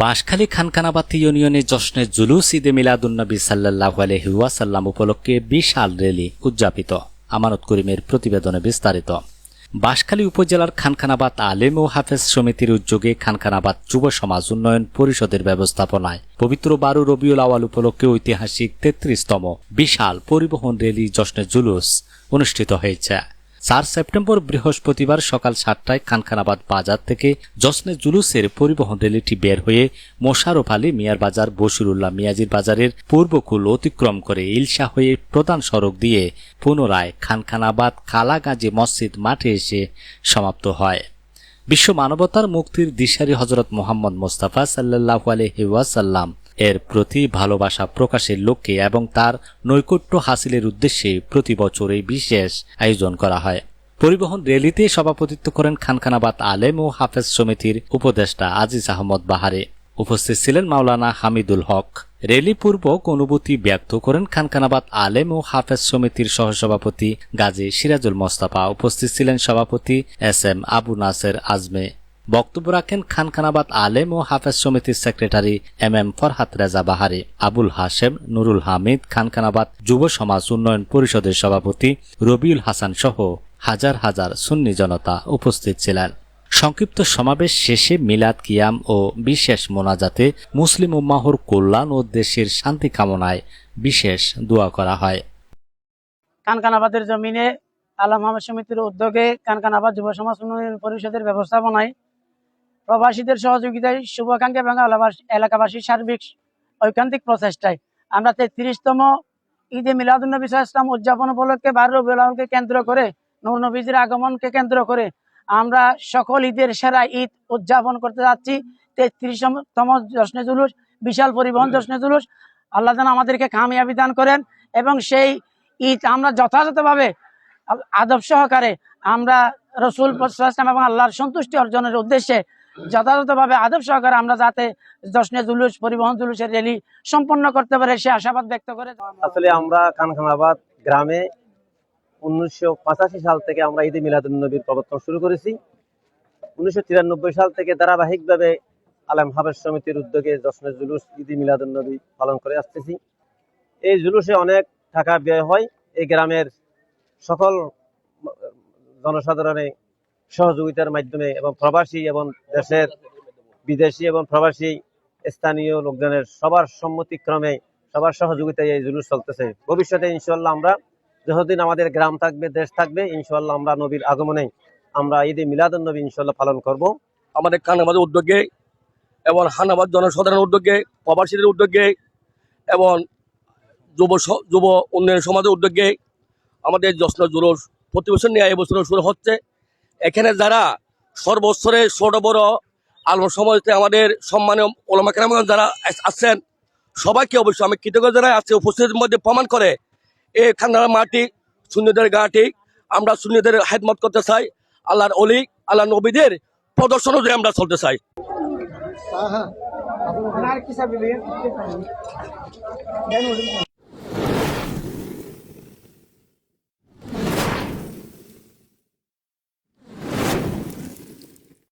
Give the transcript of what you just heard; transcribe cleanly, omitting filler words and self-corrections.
বাঁশখালী খানকানাবাতি ইউনিয়নে জশ্নে জুলুস ঈদে মিলাদুন্নবী সাল্লাল্লাহু আলাইহি ওয়াসাল্লাম উপলক্ষে বিশাল র্যালি উদযাপিত। আমানত করিমের প্রতিবেদনে বিস্তারিত। বাঁশখালী উপজেলার খানকানাবাদ আলেম ও হাফেজ সমিতির উদ্যোগে খানকানাবাদ যুব সমাজ উন্নয়ন পরিষদের ব্যবস্থাপনায় পবিত্র 12 রবিউল আওয়াল উপলক্ষে ঐতিহাসিক 33তম বিশাল পরিবহন র্যালি জশ্নে জুলুস অনুষ্ঠিত হয়েছে। 4 সেপ্টেম্বর বৃহস্পতিবার সকাল 7টায় খানকানাবাদ বাজার থেকে জশ্নে জুলুসের পরিবহন র্যালিটি বের হয়ে মোশাররফ আলী মিয়ার বাজার বশিরুল্লাহ মিয়াজির বাজারের পূর্বকূল অতিক্রম করে ইলশা হয়ে প্রধান সড়ক দিয়ে পুনরায় খানকানাবাদ কালাগাজী মসজিদ মাঠে এসে সমাপ্ত হয়। বিশ্ব মানবতার মুক্তির দিশারি হযরত মুহাম্মদ মুস্তাফা সাল্লাল্লাহু আলাইহি ওয়াসাল্লাম এর প্রতি ভালোবাসা প্রকাশের লক্ষ্যে এবং তার নৈকট্য হাসিলের উদ্দেশ্যে প্রতি বছর এই বিশেষ আয়োজন করা হয়। পরিবহন র্যালিতে সভাপতিত্ব করেন খানকানাবাদ আলেম ও হাফেজ সমিতির উপদেষ্টা আজিজ আহমদ বাহারে। উপস্থিত ছিলেন মাওলানা হামিদুল হক। র্যালি পূর্বক অনুভূতি ব্যক্ত করেন খানকানাবাদ আলেম ও হাফেজ সমিতির সহসভাপতি গাজী সিরাজুল মোস্তফা। উপস্থিত ছিলেন সভাপতি SM আবু নাসের আজমে। বক্তব্য রাখেন খানকানাবাদ আলেম ও হাফেজ সমিতির সেক্রেটারি MM ফরহাদ রেজা বাহারি, আবুল হাশেম, নুরুল হামিদ, খানকানাবাদ যুব সমাজ উন্নয়ন পরিষদের সভাপতি রবিউল হাসান সহ হাজার হাজার সুন্নি জনতা উপস্থিত ছিলেন। সংক্ষিপ্ত সমাবেশ শেষে মিলাদ কিয়াম ও বিশেষ মোনাজাতে মুসলিম উম্মাহর কল্যাণ ও দেশের শান্তি কামনায় বিশেষ দোয়া করা হয়। খানকানাবাদের জমিনে আলেম হাফেজ সমিতির উদ্যোগে খানকানাবাদ যুব সমাজ উন্নয়ন পরিষদের ব্যবস্থাপনায় প্রবাসীদের সহযোগিতায় শুভাকাঙ্ক্ষী এবং এলাকাবাসীর সার্বিক ঐকান্তিক প্রচেষ্টায় আমরা 33তম ঈদে মিলাদুন্নবী সাল্লাল্লাহু আলাইহি ওয়াসাল্লাম উদযাপন উপলক্ষে 12 রবিউল আওয়ালকে কেন্দ্র করে, নূর নবীর আগমনকে কেন্দ্র করে আমরা সকল ঈদের সেরা ঈদ উদযাপন করতে যাচ্ছি। 33তম জশ্নে জুলুস, বিশাল পরিবহন জশ্নে জুলুস। আল্লাহ যেন আমাদেরকে কামিয়াবি দান করেন এবং সেই ঈদ আমরা যথাযথভাবে আদব সহকারে আমরা রাসূল সাল্লাল্লাহু আলাইহি ওয়াসাল্লাম এবং আল্লাহর সন্তুষ্টি অর্জনের উদ্দেশ্যে যথাযথভাবে আদব সহকারে আমরা যাতে জশ্নে জুলুস পরিবহন জুলুসের র্যালি সম্পন্ন করতে পারে সে আশাবাদ ব্যক্ত করে। আসলে আমরা খানকানাবাদ গ্রামে 1985 সাল থেকে আমরা ঈদে মিলাদুন্নবীর প্রবর্তন শুরু করেছি। 1993 সাল থেকে ধারাবাহিকভাবে আলেম হাফেজ সমিতির উদ্যোগে জশ্নে জুলুস ঈদে মিলাদুন্নবী পালন করে আসতেছি। এই জুলুসে অনেক টাকা ব্যয় হয়। এই গ্রামের সকল জনসাধারণের সহযোগিতার মাধ্যমে এবং প্রবাসী এবং দেশের বিদেশি এবং প্রবাসী স্থানীয় লোকজনের সবার সম্মতিক্রমে সবার সহযোগিতায় এই জুলুস চলতেছে। ভবিষ্যতে ইনশাআল্লাহ আমরা যতদিন আমাদের গ্রাম থাকবে, দেশ থাকবে, ইনশাআল্লাহ আমরা নবীর আগমনে আমরা ঈদে মিলাদুন্নবী ইনশাআল্লাহ পালন করব। আমাদের খানকানাবাদের উদ্যোগে এবং খানকানাবাদ জনসাধারণের উদ্যোগে, প্রবাসীদের উদ্যোগে এবং যুব উন্নয়ন সমাজের উদ্যোগে আমাদের জশ্নে জুলুস প্রতি বছর নিয়ে এবছর শুরু হচ্ছে। এখানে যারা সর্বস্তরে ছোট বড় আলেম সমাজে আমাদের সম্মানীয় উলামা কেরাম যারা আছেন সবাইকে অবশ্যই আমি কৃতজ্ঞ জানাই। আজকে উপস্থিতির মধ্যে প্রমাণ করে এই খানকানাবাদ মাটি সুন্নিদের ঘাটি। আমরা সুন্নিদের খেদমত করতে চাই, আল্লাহর ওলি আল্লাহ নবীদের প্রদর্শন অনুযায়ী আমরা চলতে চাই।